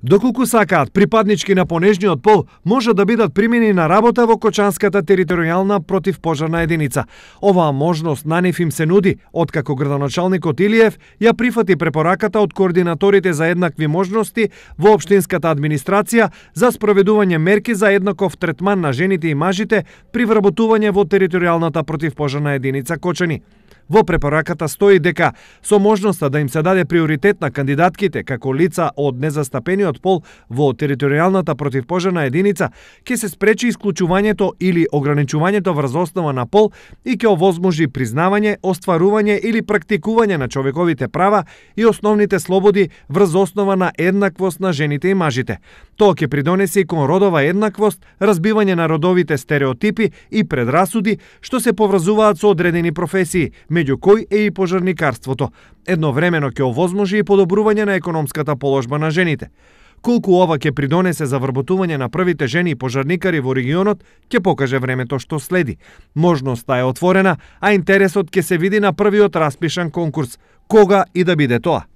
Доколку сакаат, припаднички на понежниот пол може да бидат примени на работа во Кочанската територијална противпожарна единица. Оваа можност на нив им се нуди, откако градоначалникот Илиев ја прифати препораката од координаторите за еднакви можности во општинската администрација за спроведување мерки за еднаков третман на жените и мажите при вработување во територијалната противпожарна единица Кочани. Во препораката стои дека со можноста да им се даде приоритет на кандидатките како лица од незастапениот пол во територијалната противпожарна единица, ќе се спречи исклучувањето или ограничувањето врз основа на пол и ќе овозможи признавање, остварување или практикување на човековите права и основните слободи врз основа на еднаквост на жените и мажите. Тоа ќе придонесе и кон родова еднаквост, разбивање на родовите стереотипи и предрасуди што се поврзуваат со одредени професии, меѓу кои е и пожарникарството. Едновремено ќе овозможи и подобрување на економската положба на жените. Колку ова ќе придонесе за вработување на првите жени пожарникари во регионот, ќе покаже времето што следи. Можноста е отворена, а интересот ќе се види на првиот распишан конкурс, кога и да биде тоа.